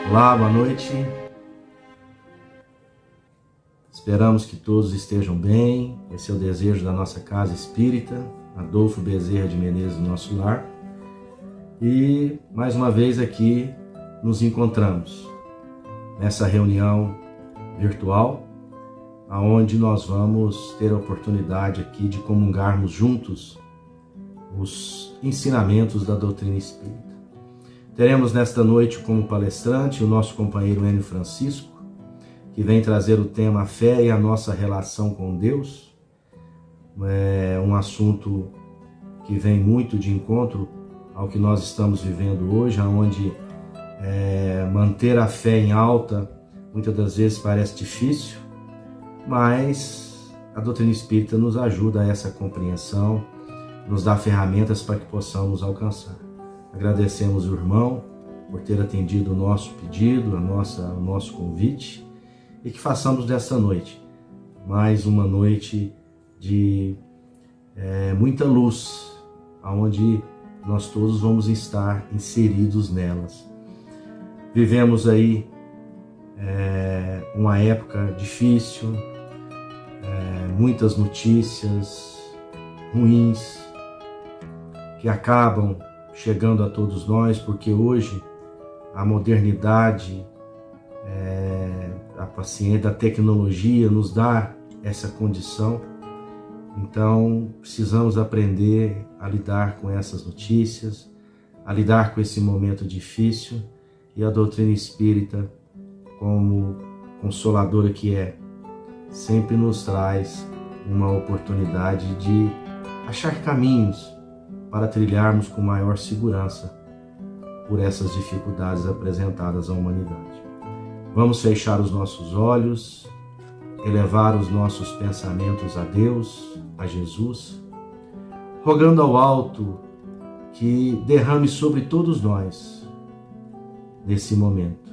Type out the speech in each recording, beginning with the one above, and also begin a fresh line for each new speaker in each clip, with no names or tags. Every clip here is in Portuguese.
Olá, boa noite. Esperamos que todos estejam bem. Esse é o desejo da nossa casa espírita, Adolfo Bezerra de Menezes, nosso lar. E mais uma vez aqui nos encontramos nessa reunião virtual, aonde nós vamos ter a oportunidade aqui de comungarmos juntos os ensinamentos da doutrina espírita. Teremos nesta noite como palestrante o nosso companheiro Enio Francisco, que vem trazer o tema a fé e a nossa relação com Deus. É um assunto que vem muito de encontro ao que nós estamos vivendo hoje, onde manter a fé em alta muitas das vezes parece difícil, mas a doutrina espírita nos ajuda a essa compreensão, nos dá ferramentas para que possamos alcançar. Agradecemos o irmão por ter atendido o nosso pedido, o nosso convite, e que façamos dessa noite mais uma noite de muita luz, onde nós todos vamos estar inseridos nelas. Vivemos aí uma época difícil, muitas notícias ruins que acabam chegando a todos nós, porque hoje a modernidade, a paciência da tecnologia nos dá essa condição. Então precisamos aprender a lidar com essas notícias, a lidar com esse momento difícil, e a doutrina espírita, como consoladora que é, sempre nos traz uma oportunidade de achar caminhos para trilharmos com maior segurança por essas dificuldades apresentadas à humanidade. Vamos fechar os nossos olhos, elevar os nossos pensamentos a Deus, a Jesus, rogando ao alto que derrame sobre todos nós, nesse momento,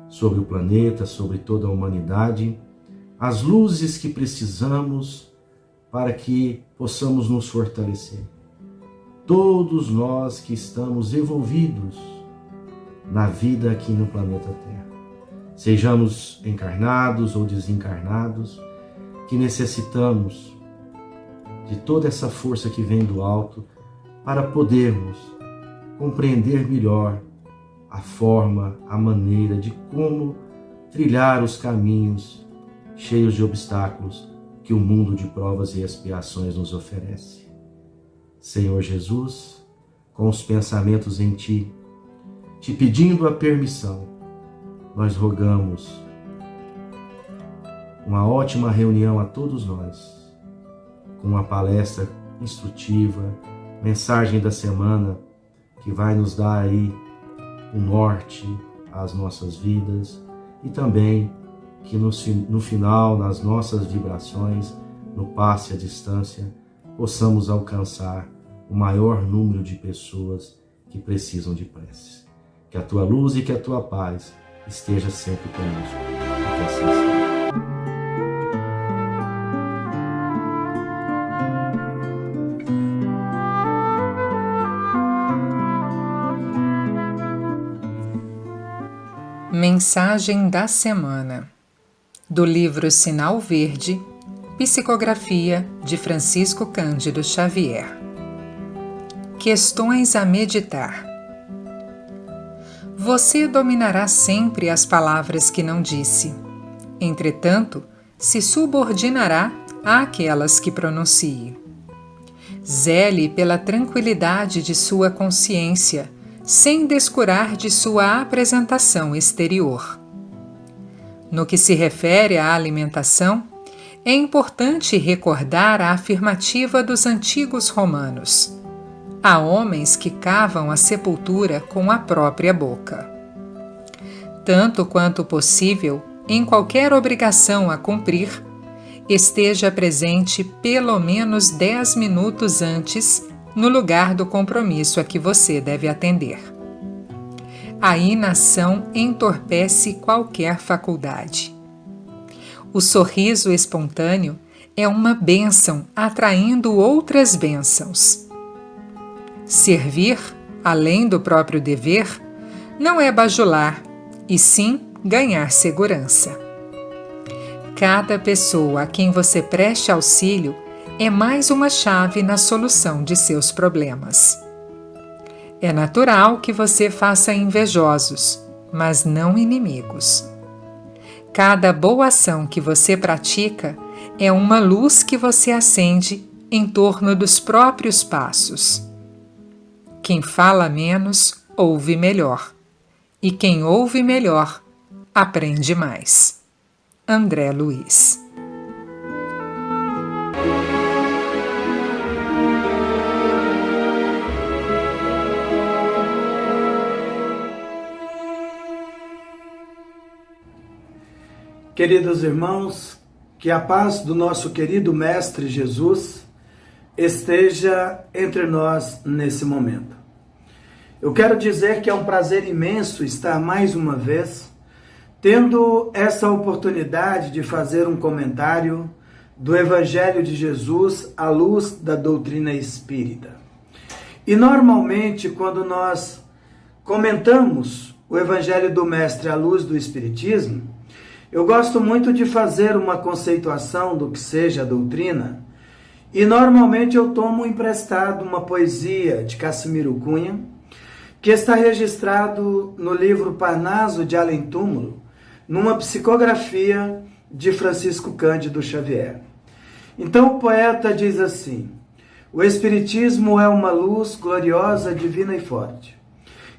sobre o planeta, sobre toda a humanidade, as luzes que precisamos para que possamos nos fortalecer. Todos nós que estamos envolvidos na vida aqui no planeta Terra, sejamos encarnados ou desencarnados, que necessitamos de toda essa força que vem do alto para podermos compreender melhor a forma, a maneira de como trilhar os caminhos cheios de obstáculos que o mundo de provas e expiações nos oferece. Senhor Jesus, com os pensamentos em Ti, te pedindo a permissão, nós rogamos uma ótima reunião a todos nós, com uma palestra instrutiva, mensagem da semana que vai nos dar aí o norte às nossas vidas, e também que no final, nas nossas vibrações, no passe à distância, possamos alcançar o maior número de pessoas que precisam de prece. Que a Tua luz e que a Tua paz esteja sempre conosco. Que assim seja.
Mensagem da semana, do livro Sinal Verde, psicografia de Francisco Cândido Xavier. Questões a meditar. Você dominará sempre as palavras que não disse. Entretanto, se subordinará àquelas que pronuncie. Zele pela tranquilidade de sua consciência, sem descurar de sua apresentação exterior. No que se refere à alimentação, é importante recordar a afirmativa dos antigos romanos: há homens que cavam a sepultura com a própria boca. Tanto quanto possível, em qualquer obrigação a cumprir, esteja presente pelo menos 10 minutos antes no lugar do compromisso a que você deve atender. A inação entorpece qualquer faculdade. O sorriso espontâneo é uma bênção atraindo outras bênçãos. Servir, além do próprio dever, não é bajular, e sim ganhar segurança. Cada pessoa a quem você preste auxílio é mais uma chave na solução de seus problemas. É natural que você faça invejosos, mas não inimigos. Cada boa ação que você pratica é uma luz que você acende em torno dos próprios passos. Quem fala menos, ouve melhor. E quem ouve melhor, aprende mais. André Luiz.
Queridos irmãos, que a paz do nosso querido Mestre Jesus esteja entre nós nesse momento. Eu quero dizer que é um prazer imenso estar mais uma vez tendo essa oportunidade de fazer um comentário do Evangelho de Jesus à luz da doutrina espírita. E normalmente, quando nós comentamos o Evangelho do Mestre à luz do Espiritismo, eu gosto muito de fazer uma conceituação do que seja a doutrina, e normalmente eu tomo emprestado uma poesia de Cassimiro Cunha, que está registrado no livro Parnaso de Além Túmulo, numa psicografia de Francisco Cândido Xavier. Então o poeta diz assim: o Espiritismo é uma luz gloriosa, divina e forte,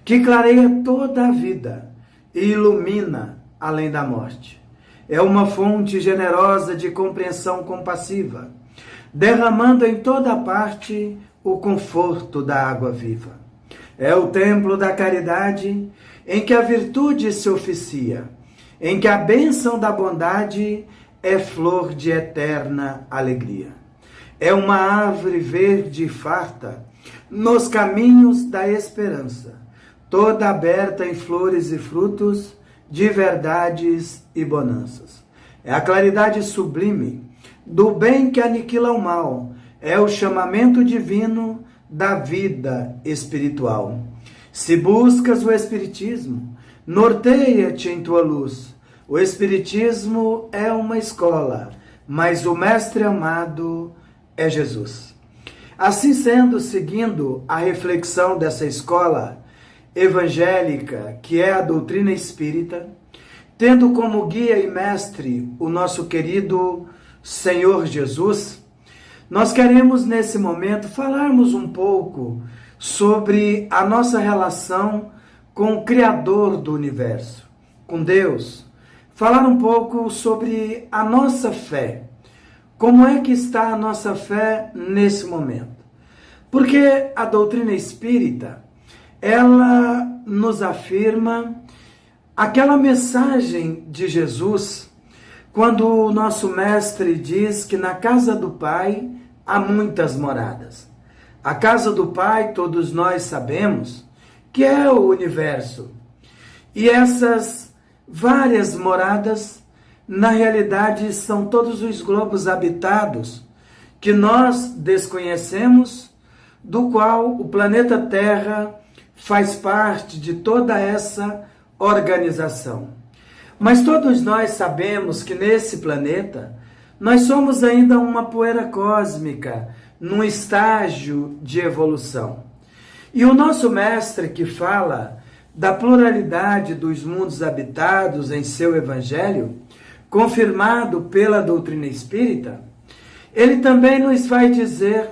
que clareia toda a vida e ilumina além da morte. É uma fonte generosa de compreensão compassiva, derramando em toda parte o conforto da água viva. É o templo da caridade, em que a virtude se oficia, em que a bênção da bondade é flor de eterna alegria. É uma árvore verde e farta nos caminhos da esperança, toda aberta em flores e frutos de verdades e bonanças. É a claridade sublime do bem que aniquila o mal, é o chamamento divino da vida espiritual. Se buscas o Espiritismo, norteia-te em tua luz. O Espiritismo é uma escola, mas o mestre amado é Jesus. Assim sendo, seguindo a reflexão dessa escola evangélica, que é a doutrina espírita, tendo como guia e mestre o nosso querido Senhor Jesus, nós queremos nesse momento falarmos um pouco sobre a nossa relação com o Criador do Universo, com Deus. Falar um pouco sobre a nossa fé. Como é que está a nossa fé nesse momento? Porque a doutrina espírita, ela nos afirma aquela mensagem de Jesus, quando o nosso mestre diz que na casa do Pai há muitas moradas. A casa do Pai, todos nós sabemos, que é o universo. E essas várias moradas, na realidade, são todos os globos habitados que nós desconhecemos, do qual o planeta Terra faz parte de toda essa organização. Mas todos nós sabemos que nesse planeta nós somos ainda uma poeira cósmica, num estágio de evolução. E o nosso mestre, que fala da pluralidade dos mundos habitados em seu Evangelho, confirmado pela doutrina espírita, ele também nos vai dizer,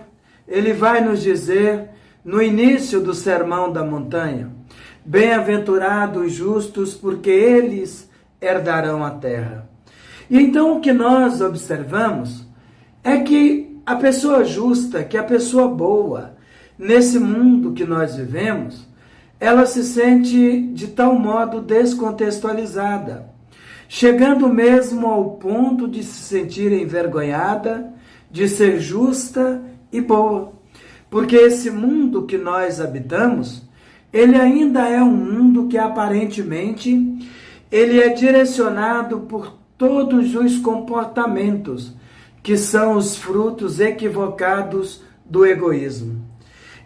ele vai nos dizer no início do Sermão da Montanha: bem-aventurados os justos, porque eles herdarão a terra. E então o que nós observamos é que a pessoa justa, que a pessoa boa, nesse mundo que nós vivemos, ela se sente de tal modo descontextualizada, chegando mesmo ao ponto de se sentir envergonhada de ser justa e boa. Porque esse mundo que nós habitamos, ele ainda é um mundo que aparentemente ele é direcionado por todos os comportamentos que são os frutos equivocados do egoísmo.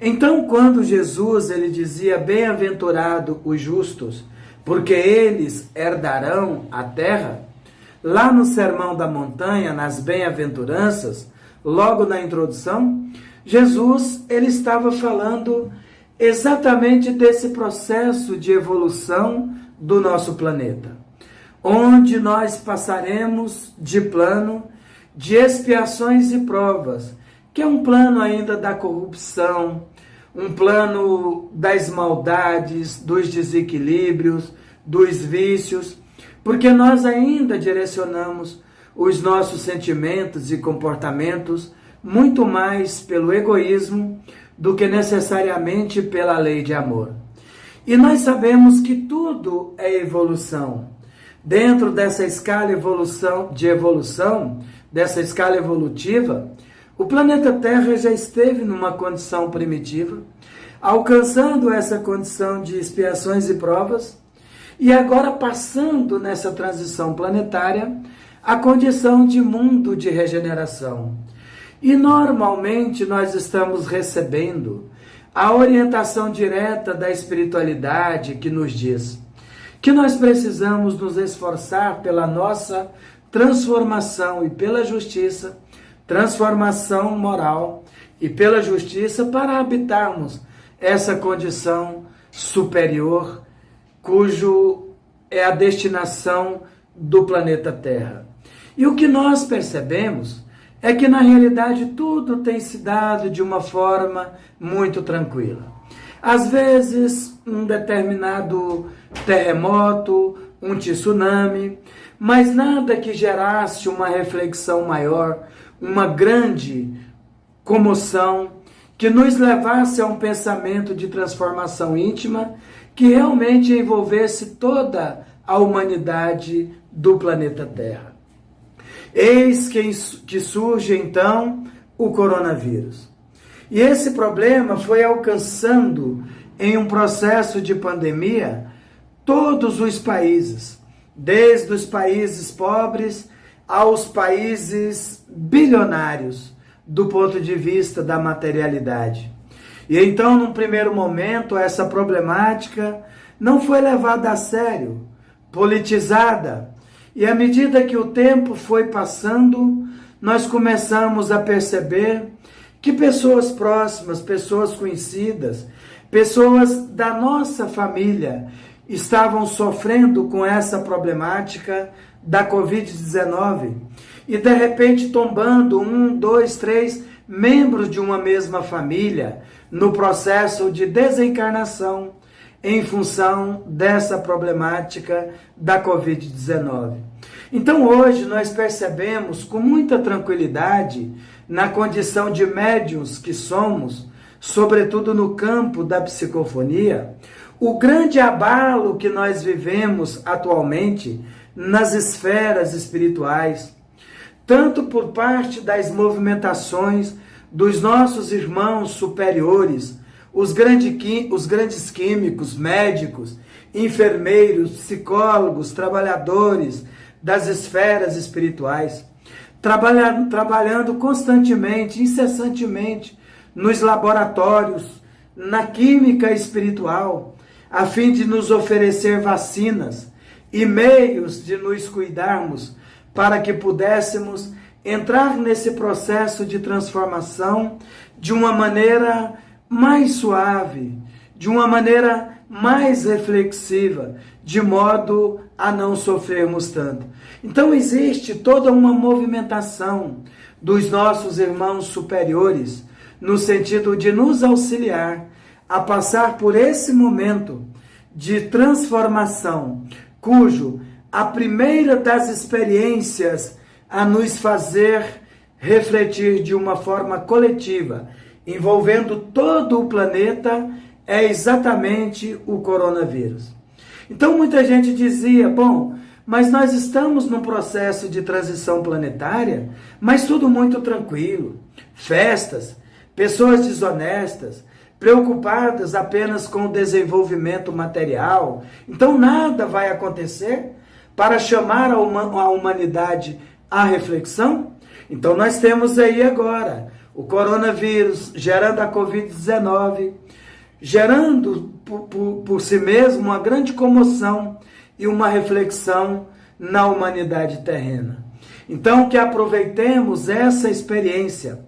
Então, quando Jesus ele dizia, bem-aventurado os justos, porque eles herdarão a terra, lá no Sermão da Montanha, nas bem-aventuranças, logo na introdução, Jesus ele estava falando exatamente desse processo de evolução do nosso planeta, onde nós passaremos de plano de expiações e provas, que é um plano ainda da corrupção, um plano das maldades, dos desequilíbrios, dos vícios, porque nós ainda direcionamos os nossos sentimentos e comportamentos muito mais pelo egoísmo do que necessariamente pela lei de amor. E nós sabemos que tudo é evolução. Dentro dessa escala de evolução, dessa escala evolutiva, o planeta Terra já esteve numa condição primitiva, alcançando essa condição de expiações e provas, e agora passando nessa transição planetária a condição de mundo de regeneração. E normalmente nós estamos recebendo a orientação direta da espiritualidade que nos diz que nós precisamos nos esforçar pela nossa transformação e pela justiça, transformação moral e pela justiça para habitarmos essa condição superior, cujo é a destinação do planeta Terra. E o que nós percebemos é que, na realidade, tudo tem se dado de uma forma muito tranquila. Às vezes, um determinado terremoto, um tsunami, mas nada que gerasse uma reflexão maior, uma grande comoção, que nos levasse a um pensamento de transformação íntima que realmente envolvesse toda a humanidade do planeta Terra. Eis que surge então o coronavírus. E esse problema foi alcançando em um processo de pandemia todos os países, desde os países pobres aos países bilionários do ponto de vista da materialidade. E então, num primeiro momento, essa problemática não foi levada a sério, politizada. E à medida que o tempo foi passando, nós começamos a perceber que pessoas próximas, pessoas conhecidas, pessoas da nossa família estavam sofrendo com essa problemática da Covid-19 e de repente tombando 1, 2, 3 membros de uma mesma família no processo de desencarnação em função dessa problemática da Covid-19. Então hoje nós percebemos com muita tranquilidade, na condição de médiuns que somos, sobretudo no campo da psicofonia, o grande abalo que nós vivemos atualmente nas esferas espirituais, tanto por parte das movimentações dos nossos irmãos superiores, os grandes químicos, médicos, enfermeiros, psicólogos, trabalhadores das esferas espirituais, trabalhando constantemente, incessantemente, nos laboratórios, na química espiritual, a fim de nos oferecer vacinas e meios de nos cuidarmos para que pudéssemos entrar nesse processo de transformação de uma maneira mais suave, de uma maneira mais reflexiva, de modo a não sofrermos tanto. Então existe toda uma movimentação dos nossos irmãos superiores no sentido de nos auxiliar a passar por esse momento de transformação, cujo a primeira das experiências a nos fazer refletir de uma forma coletiva, envolvendo todo o planeta, é exatamente o coronavírus. Então muita gente dizia, bom, mas nós estamos num processo de transição planetária, mas tudo muito tranquilo, festas, pessoas desonestas, preocupadas apenas com o desenvolvimento material, então nada vai acontecer para chamar a humanidade à reflexão? Então nós temos aí agora o coronavírus, gerando a Covid-19, gerando por si mesmo uma grande comoção e uma reflexão na humanidade terrena. Então, que aproveitemos essa experiência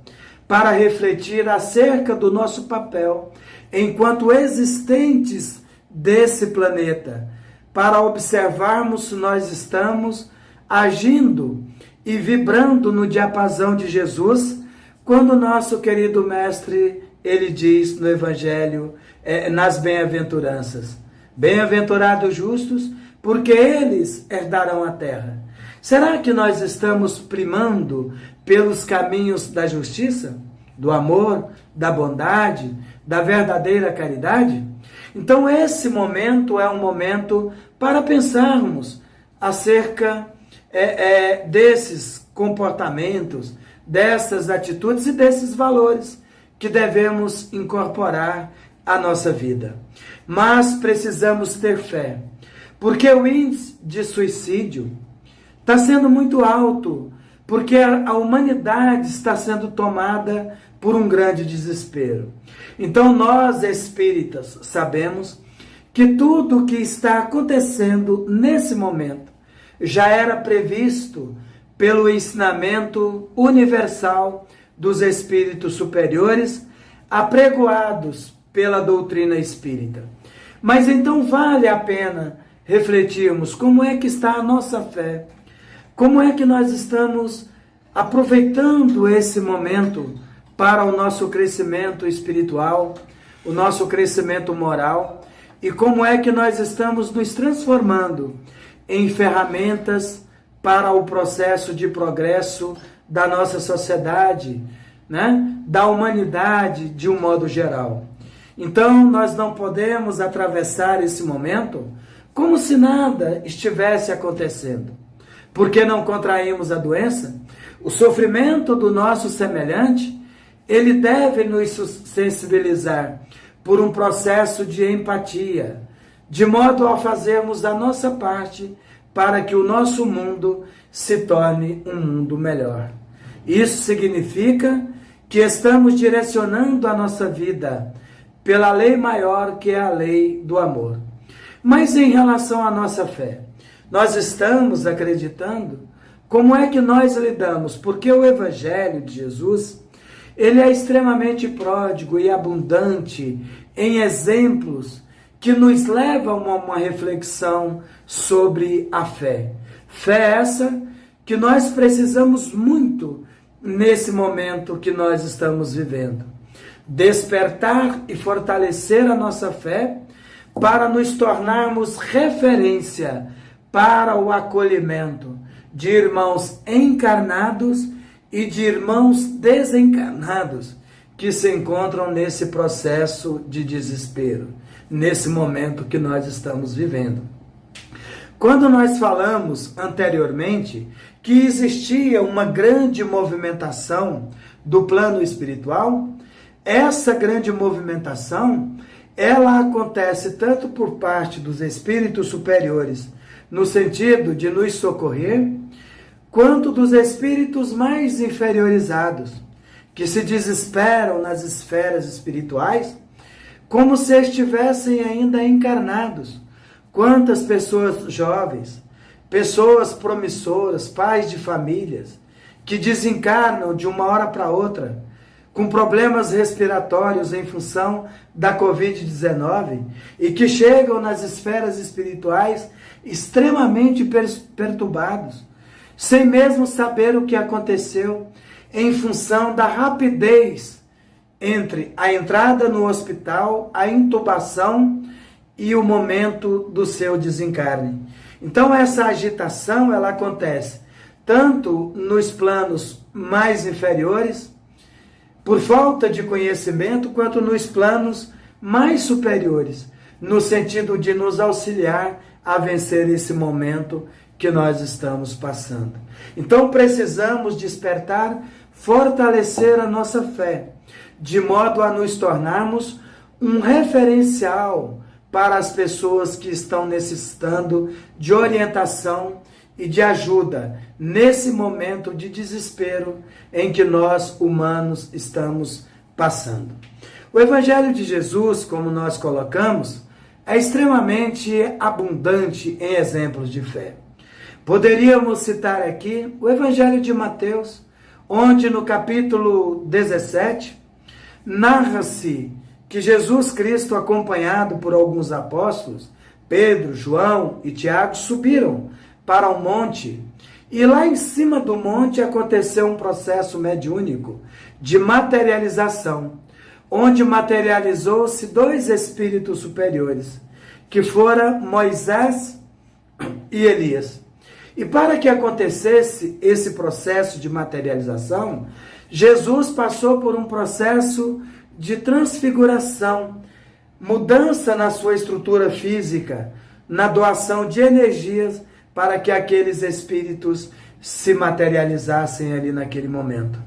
para refletir acerca do nosso papel enquanto existentes desse planeta, para observarmos se nós estamos agindo e vibrando no diapasão de Jesus, quando nosso querido mestre, ele diz no Evangelho, nas bem-aventuranças: bem-aventurados justos, porque eles herdarão a terra. Será que nós estamos primando pelos caminhos da justiça, do amor, da bondade, da verdadeira caridade? Então esse momento é um momento para pensarmos acerca desses comportamentos, dessas atitudes e desses valores que devemos incorporar à nossa vida. Mas precisamos ter fé, porque o índice de suicídio está sendo muito alto, porque a humanidade está sendo tomada por um grande desespero. Então nós espíritas sabemos que tudo o que está acontecendo nesse momento já era previsto pelo ensinamento universal dos espíritos superiores, apregoados pela doutrina espírita. Mas então vale a pena refletirmos como é que está a nossa fé, como é que nós estamos aproveitando esse momento para o nosso crescimento espiritual, o nosso crescimento moral, e como é que nós estamos nos transformando em ferramentas para o processo de progresso da nossa sociedade, né? Da humanidade de um modo geral. Então, nós não podemos atravessar esse momento como se nada estivesse acontecendo. Porque não contraímos a doença? O sofrimento do nosso semelhante, ele deve nos sensibilizar por um processo de empatia, de modo a fazermos a nossa parte para que o nosso mundo se torne um mundo melhor. Isso significa que estamos direcionando a nossa vida pela lei maior, que é a lei do amor. Mas em relação à nossa fé, nós estamos acreditando? Como é que nós lidamos? Porque o Evangelho de Jesus, ele é extremamente pródigo e abundante em exemplos que nos levam a uma reflexão sobre a fé. Fé essa que nós precisamos muito nesse momento que nós estamos vivendo. Despertar e fortalecer a nossa fé para nos tornarmos referência para o acolhimento de irmãos encarnados e de irmãos desencarnados que se encontram nesse processo de desespero, nesse momento que nós estamos vivendo. Quando nós falamos anteriormente que existia uma grande movimentação do plano espiritual, essa grande movimentação, ela acontece tanto por parte dos espíritos superiores, no sentido de nos socorrer, quanto dos espíritos mais inferiorizados, que se desesperam nas esferas espirituais, como se estivessem ainda encarnados. Quantas pessoas jovens, pessoas promissoras, pais de famílias, que desencarnam de uma hora para outra, com problemas respiratórios em função da Covid-19 e que chegam nas esferas espirituais extremamente perturbados, sem mesmo saber o que aconteceu, em função da rapidez entre a entrada no hospital, a intubação e o momento do seu desencarne. Então essa agitação, ela acontece tanto nos planos mais inferiores, por falta de conhecimento, quanto nos planos mais superiores, no sentido de nos auxiliar a vencer esse momento que nós estamos passando. Então precisamos despertar, fortalecer a nossa fé, de modo a nos tornarmos um referencial para as pessoas que estão necessitando de orientação e de ajuda nesse momento de desespero em que nós, humanos, estamos passando. O Evangelho de Jesus, como nós colocamos, é extremamente abundante em exemplos de fé. Poderíamos citar aqui o Evangelho de Mateus, onde no capítulo 17, narra-se que Jesus Cristo, acompanhado por alguns apóstolos, Pedro, João e Tiago, subiram para um monte, e lá em cima do monte aconteceu um processo mediúnico de materialização, onde materializou-se dois espíritos superiores, que foram Moisés e Elias. E para que acontecesse esse processo de materialização, Jesus passou por um processo de transfiguração, mudança na sua estrutura física, na doação de energias para que aqueles espíritos se materializassem ali naquele momento.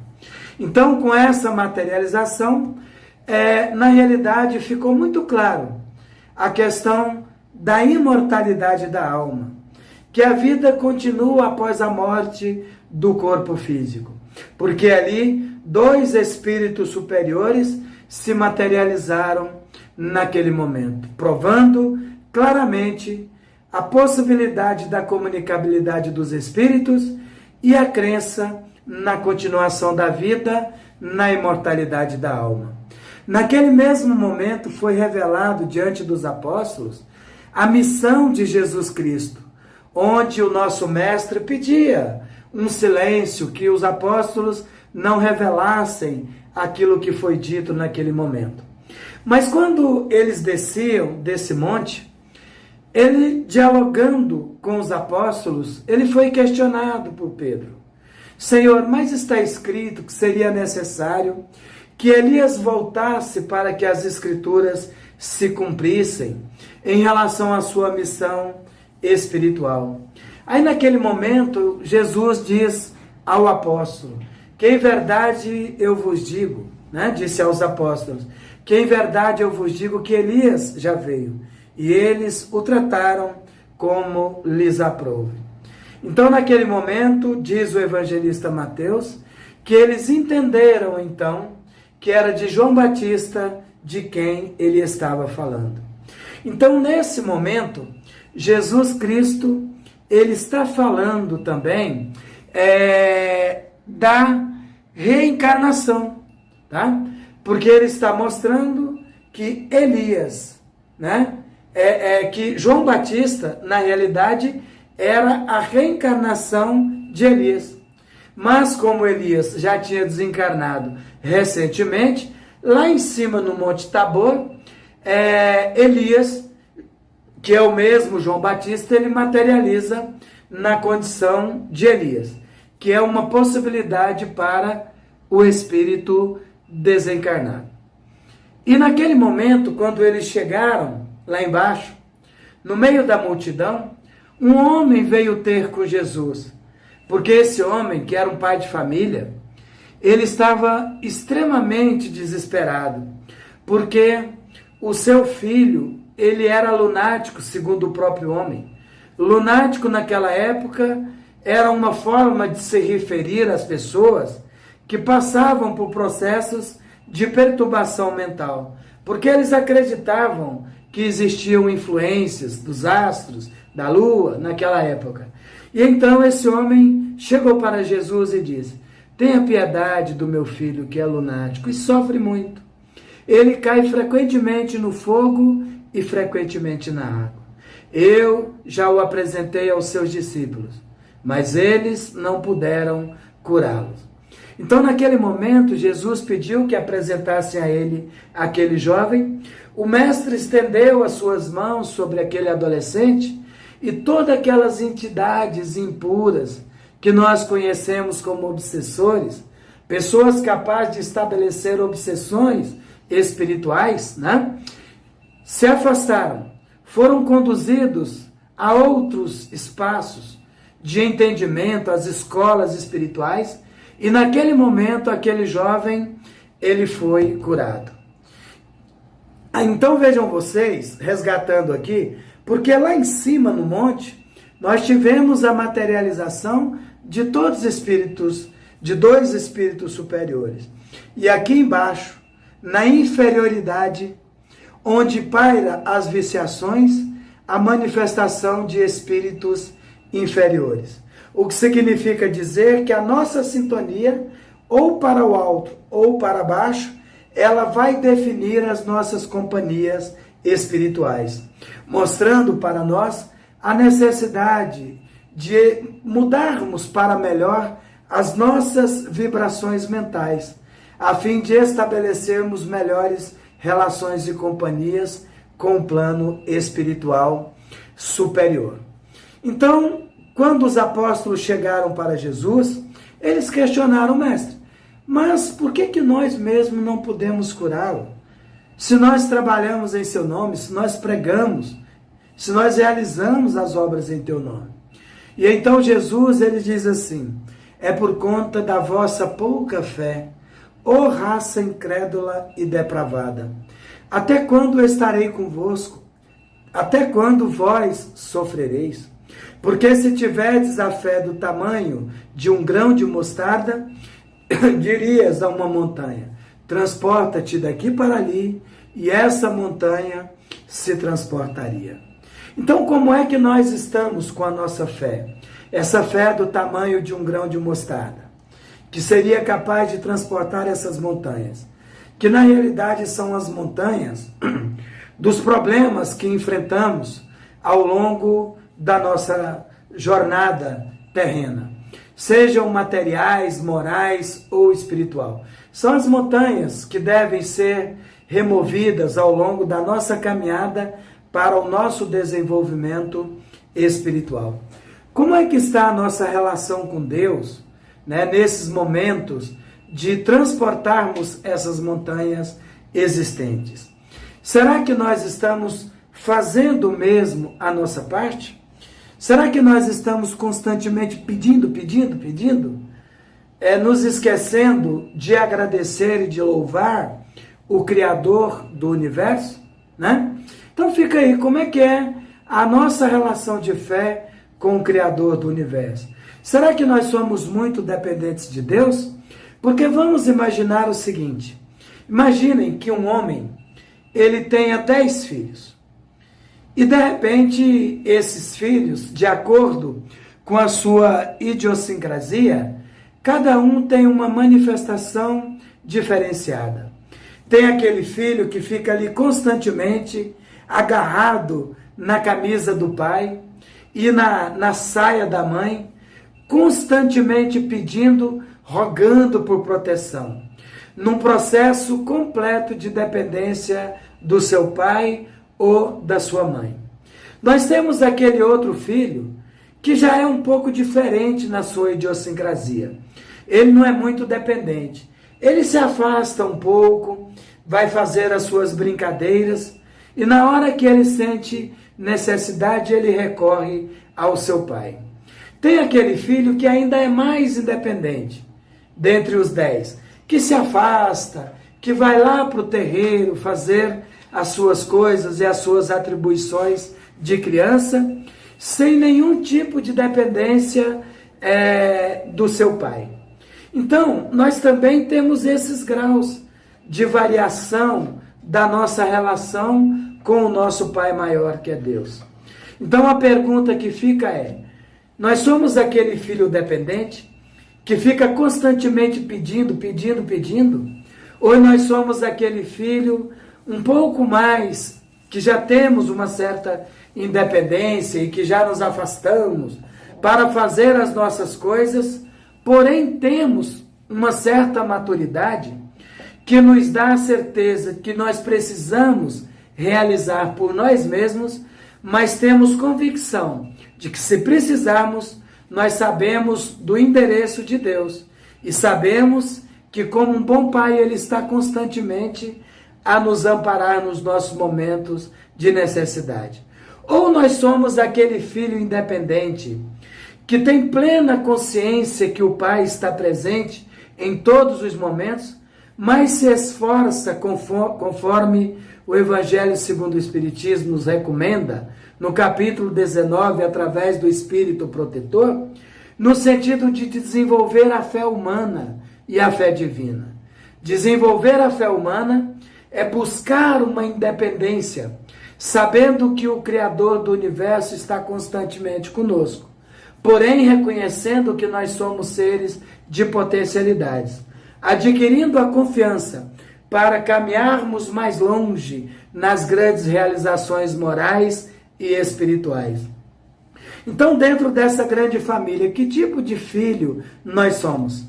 Então, com essa materialização, na realidade ficou muito claro a questão da imortalidade da alma, que a vida continua após a morte do corpo físico, porque ali dois espíritos superiores se materializaram naquele momento, provando claramente a possibilidade da comunicabilidade dos espíritos e a crença na continuação da vida, na imortalidade da alma. Naquele mesmo momento foi revelado diante dos apóstolos a missão de Jesus Cristo, onde o nosso mestre pedia um silêncio, que os apóstolos não revelassem aquilo que foi dito naquele momento. Mas quando eles desciam desse monte, ele, dialogando com os apóstolos, ele foi questionado por Pedro. Senhor, mas está escrito que seria necessário que Elias voltasse para que as escrituras se cumprissem em relação à sua missão espiritual. Aí naquele momento, Jesus diz ao apóstolo, que em verdade eu vos digo, disse aos apóstolos, que em verdade eu vos digo que Elias já veio, e eles o trataram como lhes aprouve. Então, naquele momento, diz o evangelista Mateus, que eles entenderam, então, que era de João Batista de quem ele estava falando. Então, nesse momento, Jesus Cristo, ele está falando também da reencarnação, tá? Porque ele está mostrando que Elias, que João Batista, na realidade, era a reencarnação de Elias. Mas como Elias já tinha desencarnado recentemente, lá em cima no Monte Tabor, Elias, que é o mesmo João Batista, ele materializa na condição de Elias, que é uma possibilidade para o espírito desencarnado. E naquele momento, quando eles chegaram lá embaixo, no meio da multidão, um homem veio ter com Jesus, porque esse homem, que era um pai de família, ele estava extremamente desesperado, porque o seu filho, ele era lunático, segundo o próprio homem. Lunático naquela época era uma forma de se referir às pessoas que passavam por processos de perturbação mental, porque eles acreditavam que existiam influências dos astros, da lua, naquela época. E então esse homem chegou para Jesus e disse: tenha piedade do meu filho que é lunático e sofre muito. Ele cai frequentemente no fogo e frequentemente na água. Eu já o apresentei aos seus discípulos, mas eles não puderam curá-los. Então, naquele momento, Jesus pediu que apresentassem a ele aquele jovem. O mestre estendeu as suas mãos sobre aquele adolescente e todas aquelas entidades impuras que nós conhecemos como obsessores, pessoas capazes de estabelecer obsessões espirituais, se afastaram, foram conduzidos a outros espaços de entendimento, às escolas espirituais, e naquele momento aquele jovem, ele foi curado. Então vejam vocês, resgatando aqui, porque lá em cima no monte, nós tivemos a materialização de todos os espíritos, de dois espíritos superiores. E aqui embaixo, na inferioridade, onde paira as viciações, a manifestação de espíritos inferiores. O que significa dizer que a nossa sintonia, ou para o alto ou para baixo, ela vai definir as nossas companhias espirituais, mostrando para nós a necessidade de mudarmos para melhor as nossas vibrações mentais, a fim de estabelecermos melhores relações e companhias com o plano espiritual superior. Então, quando os apóstolos chegaram para Jesus, eles questionaram o mestre, mas por que nós mesmos não podemos curá-lo? Se nós trabalhamos em seu nome, se nós pregamos, se nós realizamos as obras em teu nome. E então Jesus, ele diz assim, é por conta da vossa pouca fé, ó raça incrédula e depravada. Até quando estarei convosco? Até quando vós sofrereis? Porque se tiverdes a fé do tamanho de um grão de mostarda, dirias a uma montanha, transporta-te daqui para ali, e essa montanha se transportaria. Então, como é que nós estamos com a nossa fé? Essa fé do tamanho de um grão de mostarda, que seria capaz de transportar essas montanhas, que na realidade são as montanhas dos problemas que enfrentamos ao longo da nossa jornada terrena, sejam materiais, morais ou espiritual. São as montanhas que devem ser removidas ao longo da nossa caminhada para o nosso desenvolvimento espiritual. Como é que está a nossa relação com Deus, nesses momentos de transportarmos essas montanhas existentes? Será que nós estamos fazendo mesmo a nossa parte? Será que nós estamos constantemente pedindo, nos esquecendo de agradecer e de louvar o Criador do universo, Então fica aí, como é que é a nossa relação de fé com o Criador do universo? Será que nós somos muito dependentes de Deus? Porque vamos imaginar o seguinte, imaginem que um homem, ele tenha 10 filhos, e de repente esses filhos, de acordo com a sua idiosincrasia, cada um tem uma manifestação diferenciada. Tem aquele filho que fica ali constantemente agarrado na camisa do pai e na saia da mãe, constantemente pedindo, rogando por proteção, num processo completo de dependência do seu pai ou da sua mãe. Nós temos aquele outro filho que já é um pouco diferente na sua idiosincrasia. Ele não é muito dependente. Ele se afasta um pouco, vai fazer as suas brincadeiras e na hora que ele sente necessidade, ele recorre ao seu pai. Tem aquele filho que ainda é mais independente, dentre os 10, que se afasta, que vai lá para o terreiro fazer as suas coisas e as suas atribuições de criança, sem nenhum tipo de dependência do seu pai. Então, nós também temos esses graus de variação da nossa relação com o nosso Pai maior, que é Deus. Então, a pergunta que fica é, nós somos aquele filho dependente, que fica constantemente pedindo, ou nós somos aquele filho um pouco mais, que já temos uma certa independência e que já nos afastamos para fazer as nossas coisas, porém temos uma certa maturidade que nos dá a certeza que nós precisamos realizar por nós mesmos, mas temos convicção de que se precisarmos, nós sabemos do endereço de Deus e sabemos que como um bom pai, Ele está constantemente a nos amparar nos nossos momentos de necessidade. Ou nós somos aquele filho independente que tem plena consciência que o Pai está presente em todos os momentos, mas se esforça conforme o Evangelho segundo o Espiritismo nos recomenda, no capítulo 19, através do Espírito Protetor, no sentido de desenvolver a fé humana e a fé divina. Desenvolver a fé humana é buscar uma independência, sabendo que o Criador do universo está constantemente conosco, porém reconhecendo que nós somos seres de potencialidades, adquirindo a confiança para caminharmos mais longe nas grandes realizações morais e espirituais. Então, dentro dessa grande família, que tipo de filho nós somos?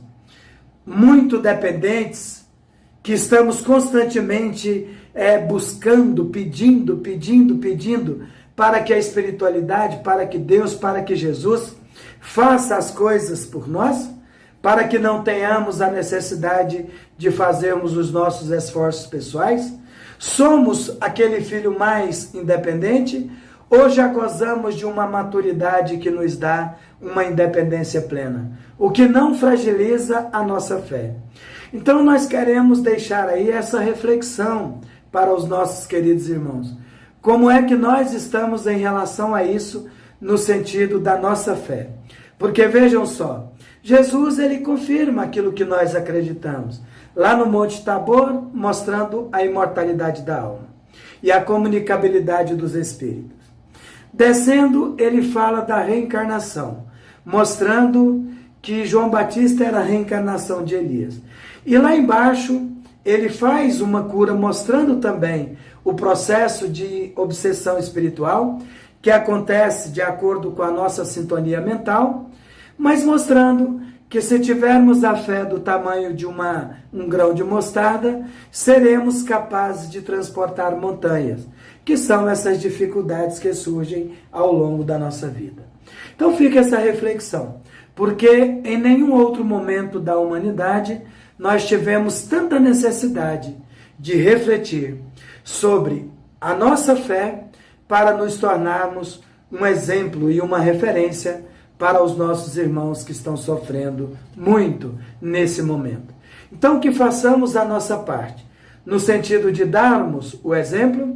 Muito dependentes, que estamos constantemente buscando, pedindo, para que a espiritualidade, para que Deus, para que Jesus faça as coisas por nós, para que não tenhamos a necessidade de fazermos os nossos esforços pessoais? Somos aquele filho mais independente ou já gozamos de uma maturidade que nos dá uma independência plena, o que não fragiliza a nossa fé? Então nós queremos deixar aí essa reflexão para os nossos queridos irmãos. Como é que nós estamos em relação a isso no sentido da nossa fé? Porque vejam só, Jesus ele confirma aquilo que nós acreditamos, lá no Monte Tabor, mostrando a imortalidade da alma e a comunicabilidade dos espíritos. Descendo, ele fala da reencarnação, mostrando que João Batista era a reencarnação de Elias. E lá embaixo, ele faz uma cura, mostrando também o processo de obsessão espiritual, que acontece de acordo com a nossa sintonia mental, mas mostrando que se tivermos a fé do tamanho de um grão de mostarda, seremos capazes de transportar montanhas, que são essas dificuldades que surgem ao longo da nossa vida. Então fica essa reflexão, porque em nenhum outro momento da humanidade nós tivemos tanta necessidade de refletir sobre a nossa fé para nos tornarmos um exemplo e uma referência para os nossos irmãos que estão sofrendo muito nesse momento. Então que façamos a nossa parte, no sentido de darmos o exemplo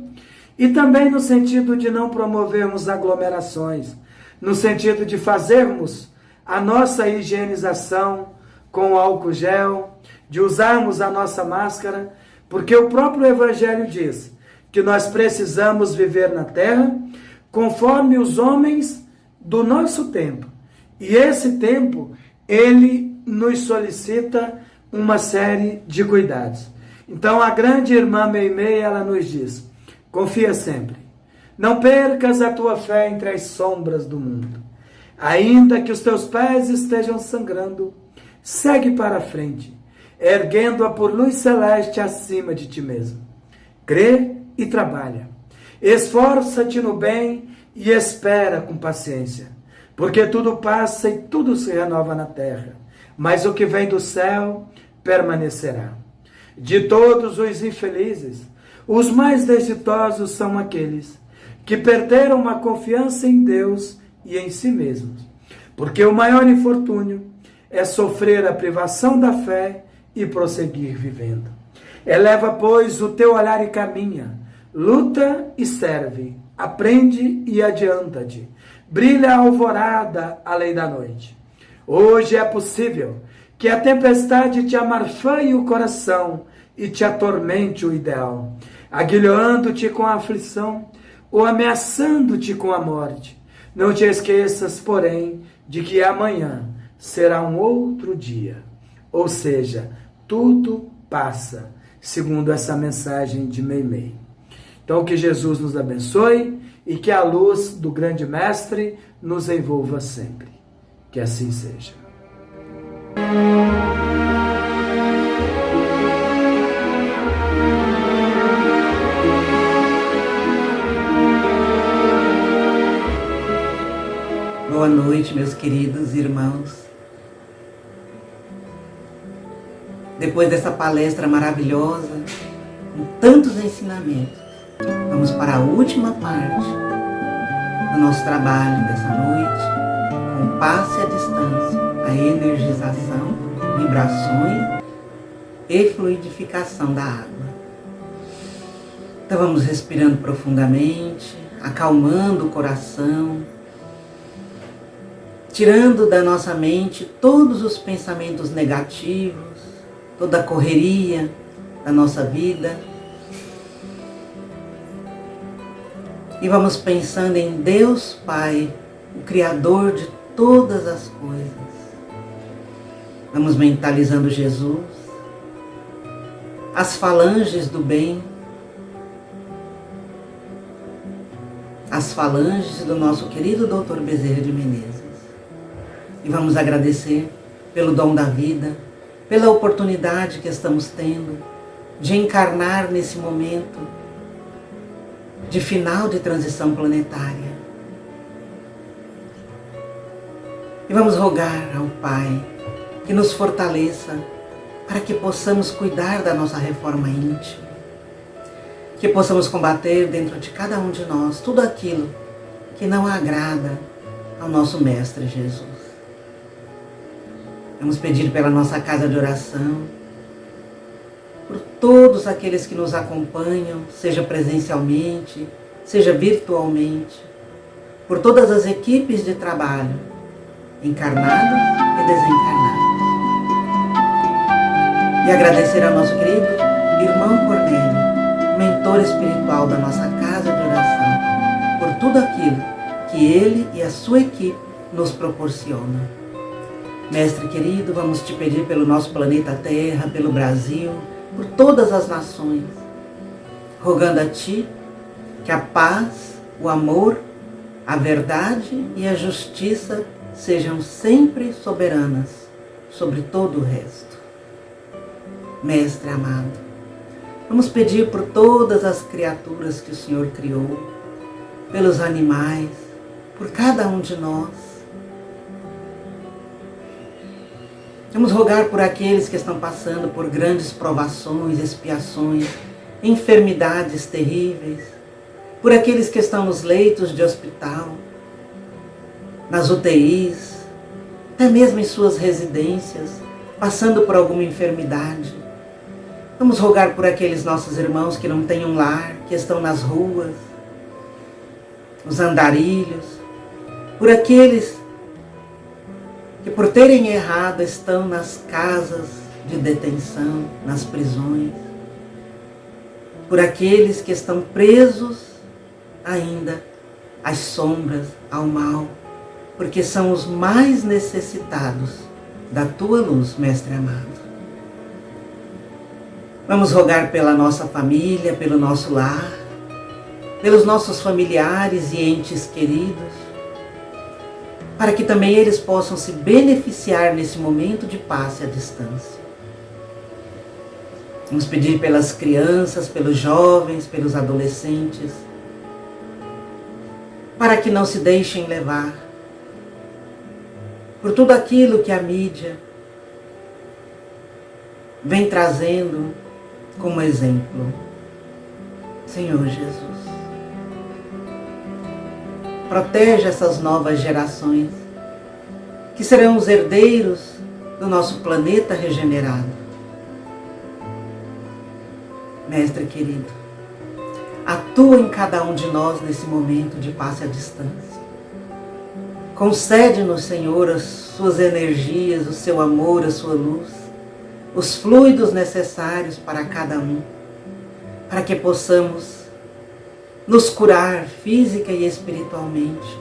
e também no sentido de não promovermos aglomerações, no sentido de fazermos a nossa higienização com álcool gel, de usarmos a nossa máscara, porque o próprio Evangelho diz que nós precisamos viver na terra conforme os homens do nosso tempo. E esse tempo, ele nos solicita uma série de cuidados. Então, a grande irmã Meimei, ela nos diz, confia sempre, não percas a tua fé entre as sombras do mundo. Ainda que os teus pés estejam sangrando, segue para a frente, erguendo-a por luz celeste acima de ti mesmo. Crê e trabalha. Esforça-te no bem e espera com paciência, porque tudo passa e tudo se renova na terra, mas o que vem do céu permanecerá. De todos os infelizes, os mais desditosos são aqueles que perderam a confiança em Deus e em si mesmos, porque o maior infortúnio é sofrer a privação da fé e prosseguir vivendo. Eleva, pois, o teu olhar e caminha, luta e serve, aprende e adianta-te, brilha a alvorada além da noite. Hoje é possível que a tempestade te amarfanhe o coração e te atormente o ideal, aguilhando-te com a aflição ou ameaçando-te com a morte. Não te esqueças, porém, de que amanhã será um outro dia. Ou seja, tudo passa, segundo essa mensagem de Meimei. Então, que Jesus nos abençoe e que a luz do grande Mestre nos envolva sempre. Que assim seja.
Boa noite, meus queridos irmãos. Depois dessa palestra maravilhosa, com tantos ensinamentos, vamos para a última parte do nosso trabalho dessa noite, com passe à distância, a energização, vibrações e fluidificação da água. Então vamos respirando profundamente, acalmando o coração, tirando da nossa mente todos os pensamentos negativos, toda a correria da nossa vida. E vamos pensando em Deus Pai, o Criador de todas as coisas. Vamos mentalizando Jesus, as falanges do bem, as falanges do nosso querido Dr. Bezerra de Menezes. E vamos agradecer pelo dom da vida, pela oportunidade que estamos tendo de encarnar nesse momento de final de transição planetária. E vamos rogar ao Pai que nos fortaleça para que possamos cuidar da nossa reforma íntima, que possamos combater dentro de cada um de nós tudo aquilo que não agrada ao nosso Mestre Jesus. Vamos pedir pela nossa casa de oração, por todos aqueles que nos acompanham, seja presencialmente, seja virtualmente, por todas as equipes de trabalho, encarnados e desencarnados. E agradecer ao nosso querido irmão Cornélio, mentor espiritual da nossa casa de oração, por tudo aquilo que ele e a sua equipe nos proporcionam. Mestre querido, vamos te pedir pelo nosso planeta Terra, pelo Brasil, por todas as nações, rogando a Ti que a paz, o amor, a verdade e a justiça sejam sempre soberanas sobre todo o resto. Mestre amado, vamos pedir por todas as criaturas que o Senhor criou, pelos animais, por cada um de nós. Vamos rogar por aqueles que estão passando por grandes provações, expiações, enfermidades terríveis, por aqueles que estão nos leitos de hospital, nas UTIs, até mesmo em suas residências, passando por alguma enfermidade. Vamos rogar por aqueles nossos irmãos que não têm um lar, que estão nas ruas, os andarilhos, por aqueles que por terem errado estão nas casas de detenção, nas prisões, por aqueles que estão presos ainda às sombras, ao mal, porque são os mais necessitados da Tua luz, Mestre amado. Vamos rogar pela nossa família, pelo nosso lar, pelos nossos familiares e entes queridos, para que também eles possam se beneficiar nesse momento de passe à distância. Vamos pedir pelas crianças, pelos jovens, pelos adolescentes, para que não se deixem levar por tudo aquilo que a mídia vem trazendo como exemplo. Senhor Jesus, protege essas novas gerações, que serão os herdeiros do nosso planeta regenerado. Mestre querido, atua em cada um de nós nesse momento de passe à distância. Concede-nos, Senhor, as suas energias, o seu amor, a sua luz, os fluidos necessários para cada um, para que possamos nos curar física e espiritualmente.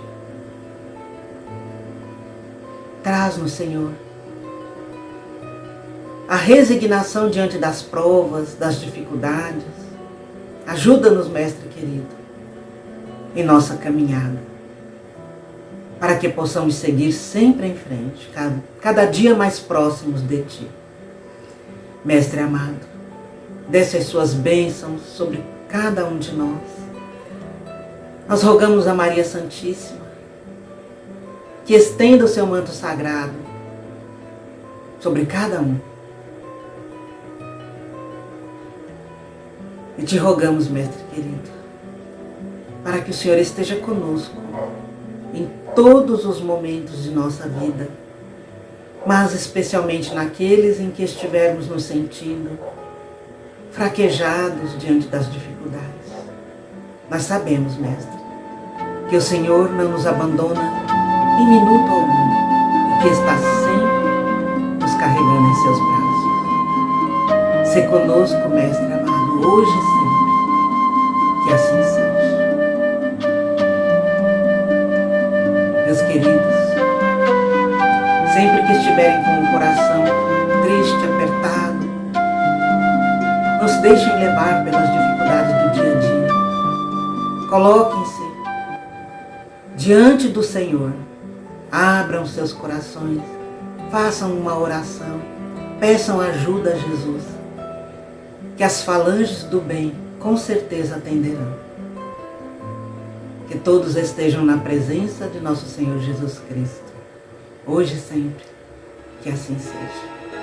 Traz-nos, Senhor, a resignação diante das provas, das dificuldades. Ajuda-nos, Mestre querido, em nossa caminhada, para que possamos seguir sempre em frente, cada dia mais próximos de Ti. Mestre amado, desce as suas bênçãos sobre cada um de nós. Nós rogamos a Maria Santíssima que estenda o seu manto sagrado sobre cada um. E te rogamos, Mestre querido, para que o Senhor esteja conosco em todos os momentos de nossa vida, mas especialmente naqueles em que estivermos nos sentindo fraquejados diante das dificuldades. Nós sabemos, Mestre, que o Senhor não nos abandona em minuto algum e que está sempre nos carregando em seus braços. Se conosco, Mestre amado, hoje e sempre, que assim seja. Meus queridos, sempre que estiverem com o coração triste, apertado, não se deixem levar pelas dificuldades do dia a dia. Coloquem-se diante do Senhor, abram seus corações, façam uma oração, peçam ajuda a Jesus, que as falanges do bem com certeza atenderão. Que todos estejam na presença de nosso Senhor Jesus Cristo, hoje e sempre, que assim seja.